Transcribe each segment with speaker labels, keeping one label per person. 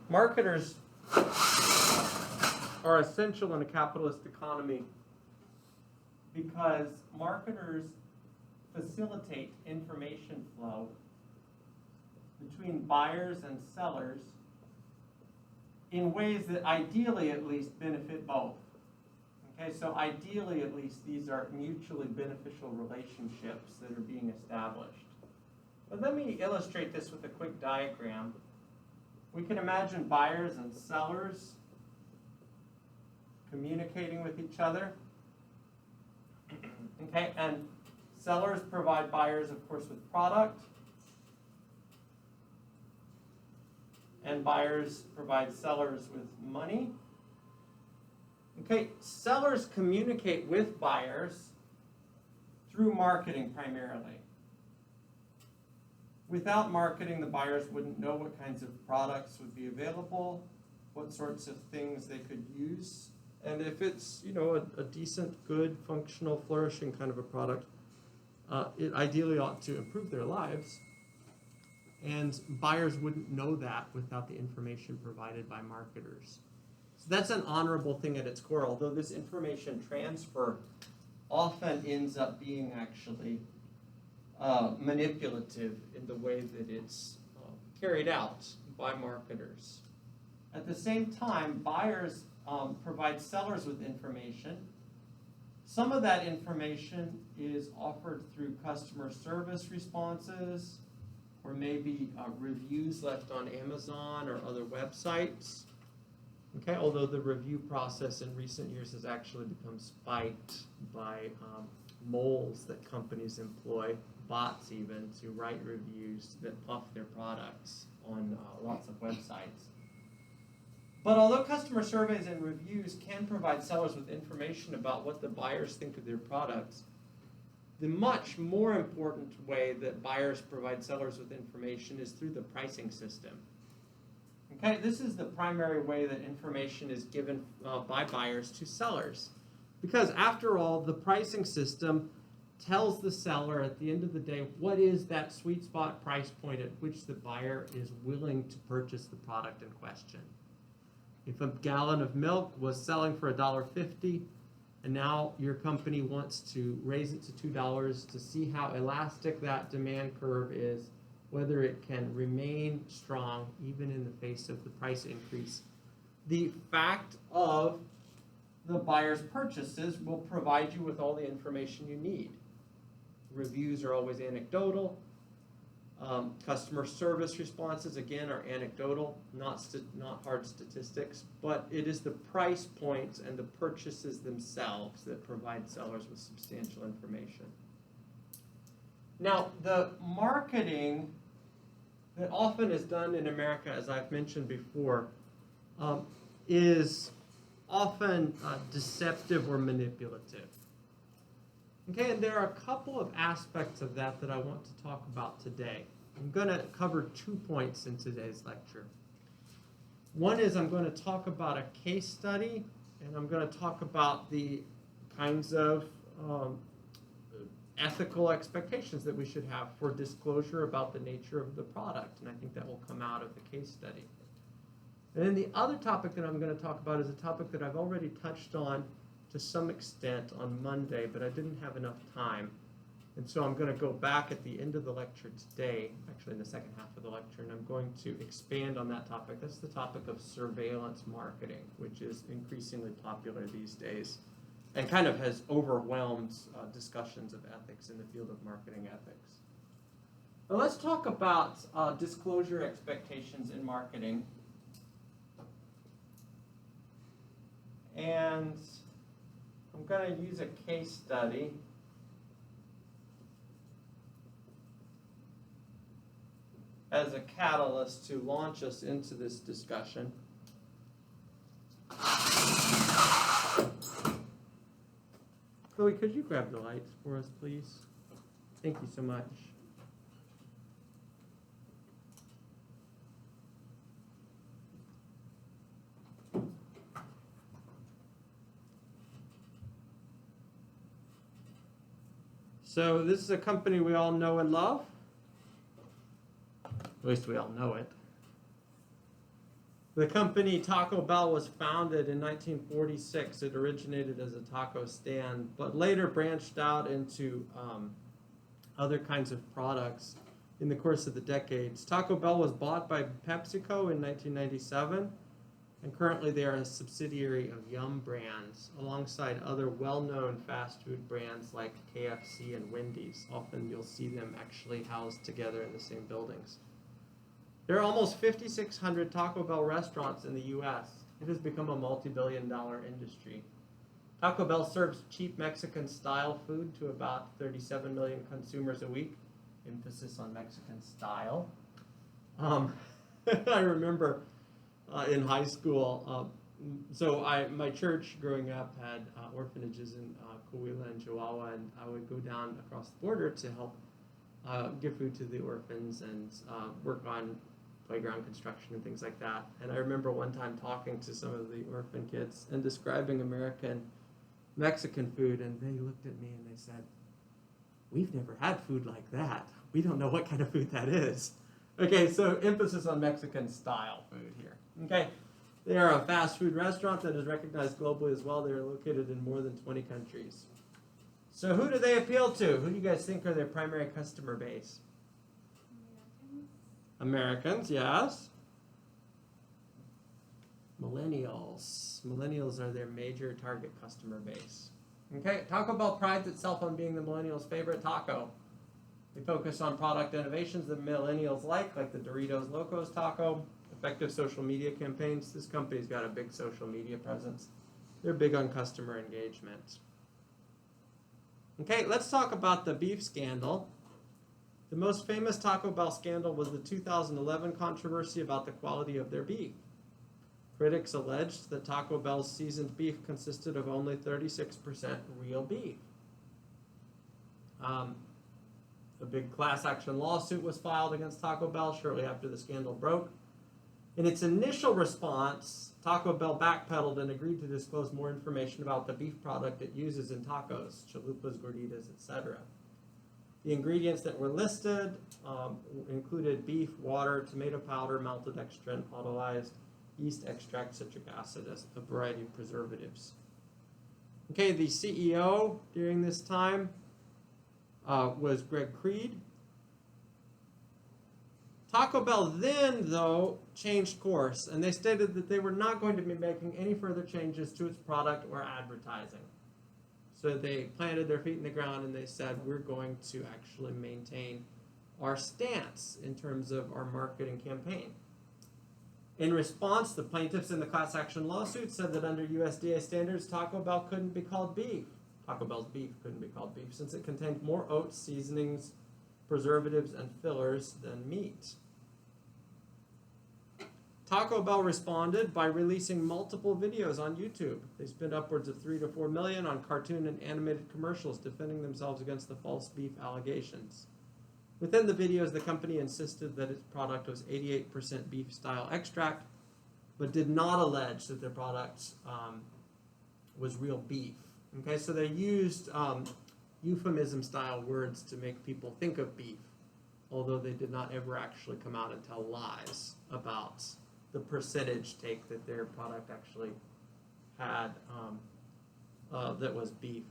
Speaker 1: Marketers are essential in a capitalist economy because marketers facilitate information flow between buyers and sellers in ways that ideally at least benefit both. Okay, so ideally at least these are mutually beneficial relationships that are being established. But let me illustrate this with a quick diagram. We can imagine buyers and sellers communicating with each other. Okay, and sellers provide buyers, of course, with product. And buyers provide sellers with money. Okay, sellers communicate with buyers through marketing primarily. Without marketing, the buyers wouldn't know what kinds of products would be available, what sorts of things they could use. And if it's, a decent, good, functional, flourishing kind of a product, it ideally ought to improve their lives. And buyers wouldn't know that without the information provided by marketers. So that's an honorable thing at its core, although this information transfer often ends up being actually manipulative in the way that it's carried out by marketers. At the same time, buyers provide sellers with information. Some of that information is offered through customer service responses, or maybe reviews left on Amazon or other websites. Okay, although the review process in recent years has actually become spiked by moles that companies employ, bots even, to write reviews that puff their products on lots of websites. But although customer surveys and reviews can provide sellers with information about what the buyers think of their products, the much more important way that buyers provide sellers with information is through the pricing system. Okay, this is the primary way that information is given by buyers to sellers. Because after all, the pricing system tells the seller at the end of the day what is that sweet spot price point at which the buyer is willing to purchase the product in question. If a gallon of milk was selling for $1.50, and now your company wants to raise it to $2 to see how elastic that demand curve is, whether it can remain strong even in the face of the price increase. The fact of the buyer's purchases will provide you with all the information you need. Reviews are always anecdotal. Customer service responses, again, are anecdotal, not hard statistics, but it is the price points and the purchases themselves that provide sellers with substantial information. Now, the marketing that often is done in America, as I've mentioned before, is often deceptive or manipulative. Okay, and there are a couple of aspects of that I want to talk about today. I'm going to cover 2 points in today's lecture. One is I'm going to talk about a case study, and I'm going to talk about the kinds of ethical expectations that we should have for disclosure about the nature of the product, and I think that will come out of the case study. And then the other topic that I'm going to talk about is a topic that I've already touched on to some extent on Monday, but I didn't have enough time. And so I'm going to go back at the end of the lecture today, actually in the second half of the lecture, and I'm going to expand on that topic. That's the topic of surveillance marketing, which is increasingly popular these days and kind of has overwhelmed discussions of ethics in the field of marketing ethics. Now let's talk about disclosure expectations in marketing. And I'm going to use a case study as a catalyst to launch us into this discussion. Chloe, could you grab the lights for us, please? Thank you so much. So this is a company we all know and love. At least we all know it. The company Taco Bell was founded in 1946. It originated as a taco stand, but later branched out into other kinds of products in the course of the decades. Taco Bell was bought by PepsiCo in 1997, and currently they are a subsidiary of Yum Brands, alongside other well-known fast food brands like KFC and Wendy's. Often you'll see them actually housed together in the same buildings. There are almost 5,600 Taco Bell restaurants in the U.S. It has become a multi-billion-dollar industry. Taco Bell serves cheap Mexican-style food to about 37 million consumers a week. Emphasis on Mexican style. I remember in high school, my church growing up had orphanages in Coahuila and Chihuahua, and I would go down across the border to help give food to the orphans and work on playground construction and things like that. And I remember one time talking to some of the orphan kids and describing American Mexican food, and they looked at me and they said, "We've never had food like that. We don't know what kind of food that is." Okay, so emphasis on Mexican style food here. Okay, they are a fast food restaurant that is recognized globally as well. They are located in more than 20 countries. So who do they appeal to? Who do you guys think are their primary customer base? Americans, yes. Millennials. Millennials are their major target customer base. Okay, Taco Bell prides itself on being the millennials' favorite taco. They focus on product innovations that millennials like the Doritos Locos Taco, effective social media campaigns. This company's got a big social media presence. They're big on customer engagement. Okay, let's talk about the beef scandal. The most famous Taco Bell scandal was the 2011 controversy about the quality of their beef. Critics alleged that Taco Bell's seasoned beef consisted of only 36% real beef. A big class action lawsuit was filed against Taco Bell shortly after the scandal broke. In its initial response, Taco Bell backpedaled and agreed to disclose more information about the beef product it uses in tacos, chalupas, gorditas, etc. The ingredients that were listed included beef, water, tomato powder, maltodextrin, autolyzed yeast extract, citric acid, as a variety of preservatives. Okay, the CEO during this time was Greg Creed. Taco Bell then, though, changed course, and they stated that they were not going to be making any further changes to its product or advertising. So they planted their feet in the ground and they said, we're going to actually maintain our stance in terms of our marketing campaign. In response, the plaintiffs in the class action lawsuit said that under USDA standards, Taco Bell couldn't be called beef. Taco Bell's beef couldn't be called beef since it contained more oats, seasonings, preservatives, and fillers than meat. Taco Bell responded by releasing multiple videos on YouTube. They spent upwards of $3 to $4 million on cartoon and animated commercials defending themselves against the false beef allegations. Within the videos, the company insisted that its product was 88% beef-style extract, but did not allege that their product was real beef. Okay, so they used euphemism-style words to make people think of beef, although they did not ever actually come out and tell lies about the percentage take that their product actually had that was beef.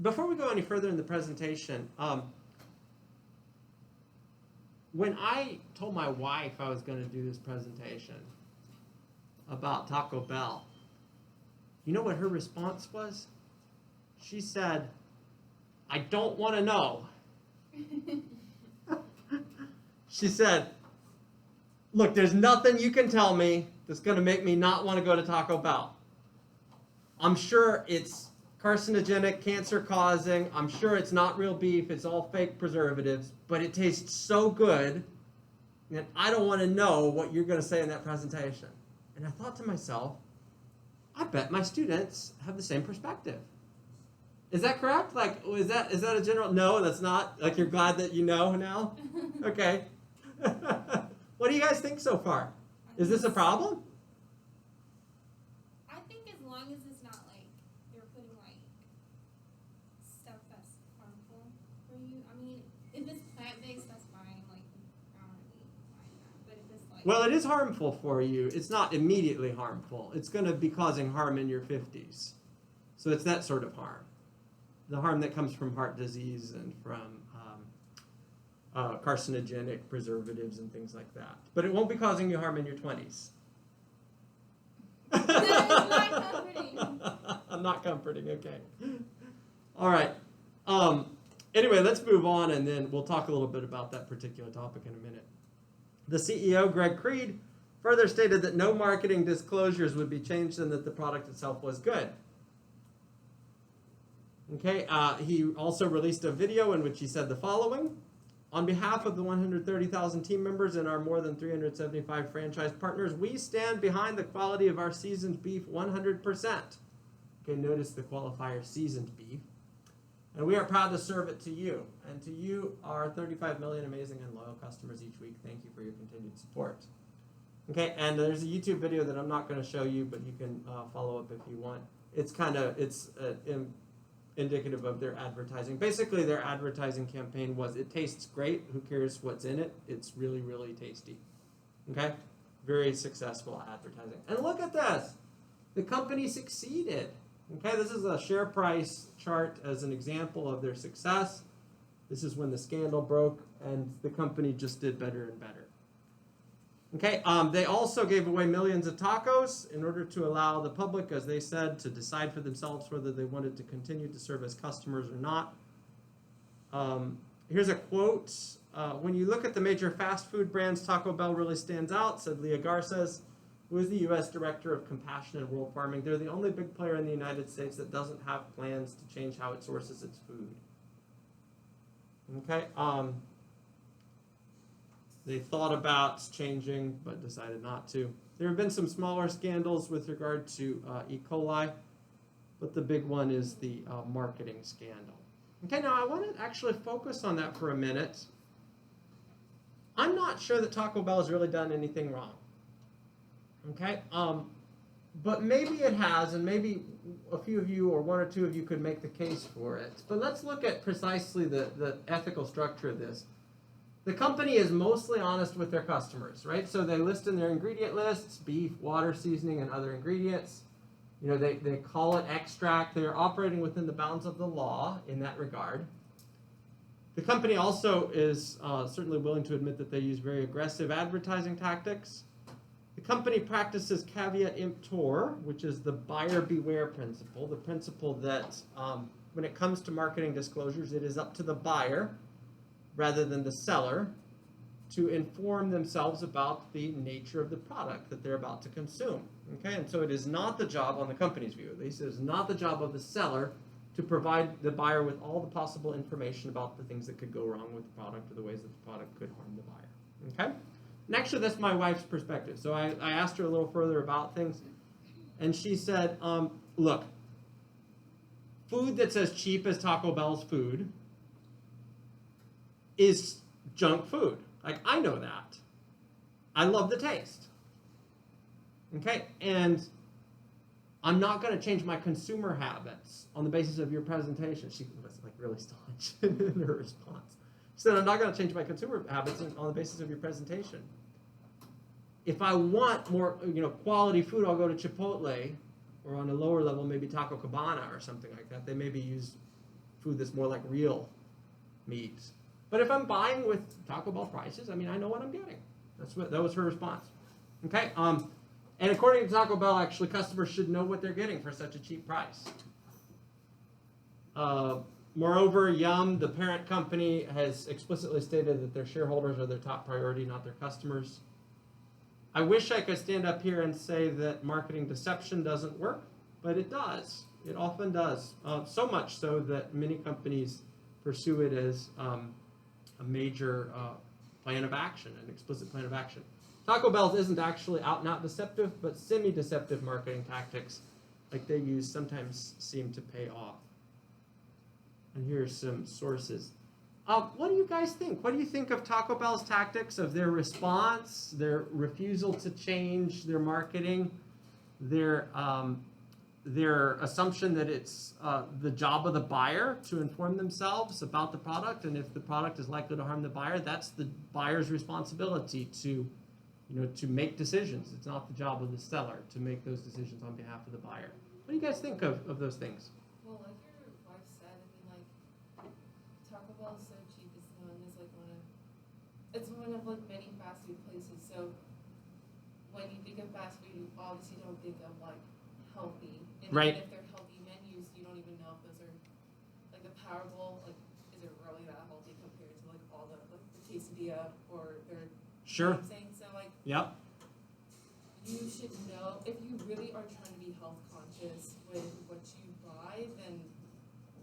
Speaker 1: Before we go any further in the presentation, when I told my wife I was going to do this presentation about Taco Bell, you know what her response was? She said, "I don't want to know." She said, "Look, there's nothing you can tell me that's going to make me not want to go to Taco Bell. I'm sure it's carcinogenic, cancer-causing. I'm sure it's not real beef. It's all fake preservatives. But it tastes so good that I don't want to know what you're going to say in that presentation." And I thought to myself, I bet my students have the same perspective. Is that correct? Like, is that a general? No, that's not. Like, you're glad that you know now? Okay. What do you guys think so far? Is this a problem?
Speaker 2: I think as long as it's not like you're putting like stuff that's harmful for you. I mean, if it's plant-based, that's fine. Like, I don't really mind that. But if it's like
Speaker 1: Well, it is harmful for you. It's not immediately harmful. It's going to be causing harm in your 50s. So it's that sort of harm. The harm that comes from heart disease and from carcinogenic preservatives and things like that. But it won't be causing you harm in your 20s.
Speaker 2: That is not comforting.
Speaker 1: Not comforting, okay. All right. Anyway, let's move on, and then we'll talk a little bit about that particular topic in a minute. The CEO, Greg Creed, further stated that no marketing disclosures would be changed and that the product itself was good. Okay, he also released a video in which he said the following. On behalf of the 130,000 team members and our more than 375 franchise partners, we stand behind the quality of our seasoned beef 100%. Okay, notice the qualifier seasoned beef. And we are proud to serve it to you. And to you, our 35 million amazing and loyal customers each week. Thank you for your continued support. Okay, and there's a YouTube video that I'm not going to show you, but you can follow up if you want. It's indicative of their advertising. Basically, their advertising campaign was, it tastes great. Who cares what's in it? It's really, really tasty. Okay? Very successful advertising. And look at this. The company succeeded. Okay, this is a share price chart as an example of their success. This is when the scandal broke, and the company just did better and better. Okay, they also gave away millions of tacos in order to allow the public, as they said, to decide for themselves whether they wanted to continue to serve as customers or not. Here's a quote. When you look at the major fast food brands, Taco Bell really stands out, said Leah Garces, who is the U.S. Director of Compassion and World Farming. They're the only big player in the United States that doesn't have plans to change how it sources its food. Okay, they thought about changing, but decided not to. There have been some smaller scandals with regard to E. coli, but the big one is the marketing scandal. Okay, now I want to actually focus on that for a minute. I'm not sure that Taco Bell has really done anything wrong. Okay, but maybe it has, and maybe a few of you or one or two of you could make the case for it. But let's look at precisely the ethical structure of this. The company is mostly honest with their customers, right? So they list in their ingredient lists beef, water, seasoning, and other ingredients. You know, they call it extract. They're operating within the bounds of the law in that regard. The company also is certainly willing to admit that they use very aggressive advertising tactics. The company practices caveat emptor, which is the buyer beware principle, the principle that when it comes to marketing disclosures, it is up to the buyer rather than the seller to inform themselves about the nature of the product that they're about to consume. Okay, and so it is not the job, on the company's view at least, it is not the job of the seller to provide the buyer with all the possible information about the things that could go wrong with the product or the ways that the product could harm the buyer. Okay? And actually, that's my wife's perspective. So I asked her a little further about things, and she said, look, food that's as cheap as Taco Bell's food is junk food. Like, I know that. I love the taste. Okay? And I'm not going to change my consumer habits on the basis of your presentation. She was like really staunch in her response. She said, I'm not going to change my consumer habits on the basis of your presentation. If I want more, quality food, I'll go to Chipotle, or on a lower level, maybe Taco Cabana or something like that. They maybe use food that's more like real meat. But if I'm buying with Taco Bell prices, I know what I'm getting. That was her response. Okay. And according to Taco Bell, actually, customers should know what they're getting for such a cheap price. Moreover, Yum, the parent company, has explicitly stated that their shareholders are their top priority, not their customers. I wish I could stand up here and say that marketing deception doesn't work, but it does. It often does. So much so that many companies pursue it as a major plan of action, an explicit plan of action. Taco Bell's isn't actually out and out deceptive, but semi-deceptive marketing tactics like they use sometimes seem to pay off. And here's some sources. What do you guys think? What do you think of Taco Bell's tactics, of their response, their refusal to change their marketing, their assumption that it's the job of the buyer to inform themselves about the product, and if the product is likely to harm the buyer, that's the buyer's responsibility to, to make decisions. It's not the job of the seller to make those decisions on behalf of the buyer. What do you guys think of those things?
Speaker 3: Well, like your wife said, I mean, like, Taco Bell is so cheap, it's known as like it's one of like many fast food places, so when you think of fast food, you obviously don't think of like healthy. And
Speaker 1: Right.
Speaker 3: even if they're healthy menus, you don't even know if those are like the Power Bowl, like, is it really that healthy compared to like all the quesadilla or their,
Speaker 1: Sure.
Speaker 3: you know what I'm saying? So like,
Speaker 1: Yep.
Speaker 3: you should know, if you really are trying to be health conscious with what you buy, then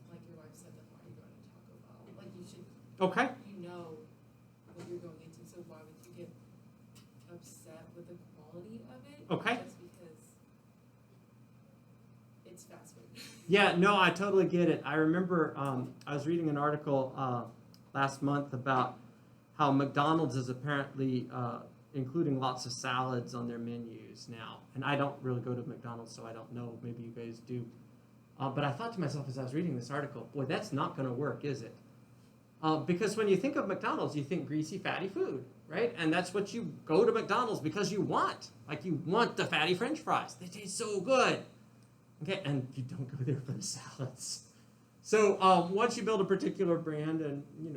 Speaker 3: like your wife said, then why are you going to Taco Bell? Like you should,
Speaker 1: Okay.
Speaker 3: you know what you're going into, so why would you get upset with the quality of it?
Speaker 1: Okay.
Speaker 3: Just because it's fast food.
Speaker 1: Yeah, no, I totally get it. I remember I was reading an article last month about how McDonald's is apparently including lots of salads on their menus now. And I don't really go to McDonald's, so I don't know. Maybe you guys do. But I thought to myself as I was reading this article, boy, that's not going to work, is it? Because when you think of McDonald's, you think greasy, fatty food, right? And that's what you go to McDonald's because you want. Like you want the fatty French fries. They taste so good. Okay, and you don't go there for the salads. So once you build a particular brand, and you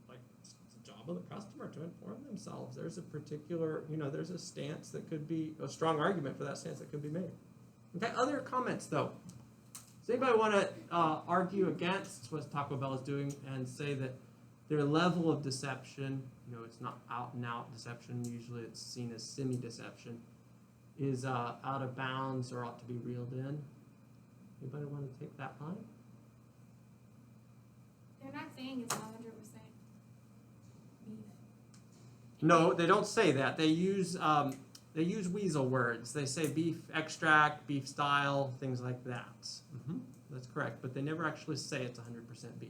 Speaker 1: like it's the job of the customer to inform themselves. There's a particular, there's a stance that could be a strong argument for that stance that could be made. Okay, other comments though. Does anybody want to argue against what Taco Bell is doing and say that their level of deception, it's not out and out deception. Usually it's seen as semi-deception. Is out of bounds or ought to be reeled in? Anybody want to take that line?
Speaker 2: They're not saying it's 100% beef.
Speaker 1: No, they don't say that. They use weasel words. They say beef extract, beef style, things like that. That's correct, but they never actually say it's 100% beef.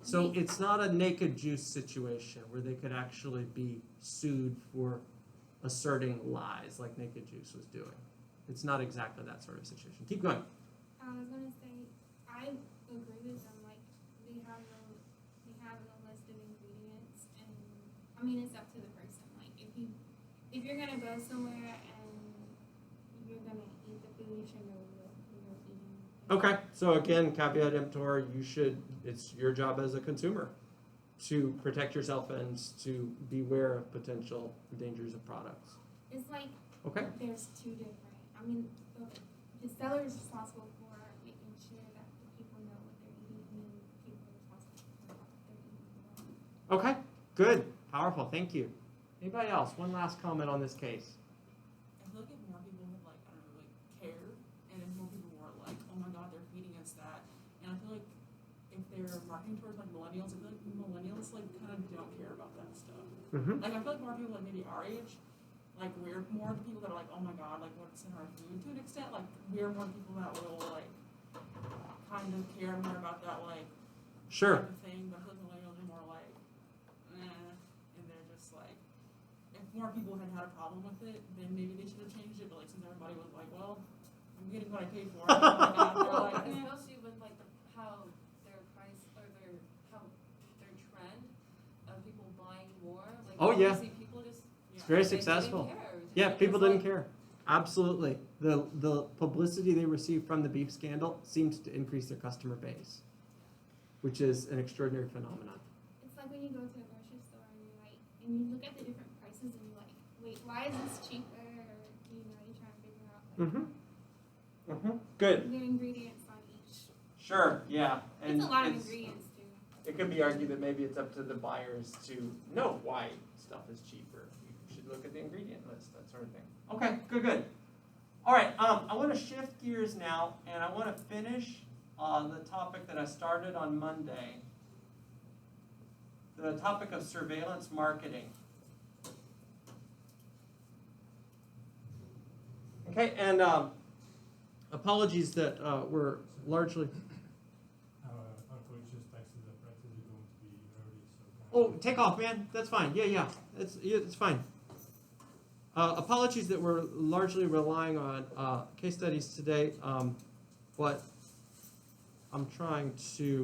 Speaker 1: So it's not a naked juice situation where they could actually be sued for asserting lies like Naked Juice was doing. It's not exactly that sort of situation. Keep going.
Speaker 2: I was gonna say, I agree with them. Like they have a list of ingredients, and I mean it's up to the person. Like if you're gonna go somewhere and you're gonna eat the food, you should know what you're eating.
Speaker 1: Okay, so again, caveat emptor, it's your job as a consumer to protect yourself and to beware of potential dangers of products.
Speaker 2: It's like
Speaker 1: there's
Speaker 2: two different. I mean, the seller is responsible for making sure that the people know what they're eating, and then people are responsible for what they're eating.
Speaker 1: Okay, good, powerful, thank you. Anybody else? One last comment on this case.
Speaker 4: I feel like if more people had cared, and if more people were like, oh my god, they're feeding us that, and I feel like if they're marketing towards millennials, I feel like millennials kind of don't care about that stuff. Like I feel like more people maybe our age, we're more the people that are oh my god, what's in our food to an extent. We're more people that will kind of care more about that
Speaker 1: sure.
Speaker 4: type of thing, but I feel like millennials are more and they're just if more people had had a problem with it, then maybe they should have changed it. But since everybody was well, I'm getting what I paid for. Oh my god, they're
Speaker 3: Especially with how their price or their trend of people buying more.
Speaker 1: Oh, yeah.
Speaker 3: People just
Speaker 1: It's very
Speaker 3: they
Speaker 1: successful.
Speaker 3: didn't care.
Speaker 1: Yeah,
Speaker 3: They
Speaker 1: people
Speaker 3: just,
Speaker 1: didn't care. Absolutely. The publicity they received from the beef scandal seems to increase their customer base, which is an extraordinary phenomenon.
Speaker 2: It's like when you go to a grocery store and you look at the different prices and you're like, wait, why is this cheaper? Or you try to figure out
Speaker 1: Good.
Speaker 2: the ingredients on each.
Speaker 1: Sure. Yeah. And
Speaker 2: It's a lot of ingredients too.
Speaker 1: It could be argued that maybe it's up to the buyers to know why stuff is cheaper. You should look at the ingredient list, that sort of thing. Okay, good. All right, I want to shift gears now, and I want to finish the topic that I started on Monday, the topic of surveillance marketing. Okay, and apologies that we're largely... Oh, take off, man. That's fine. Yeah. It's fine. Apologies that we're largely relying on case studies today, but I'm trying to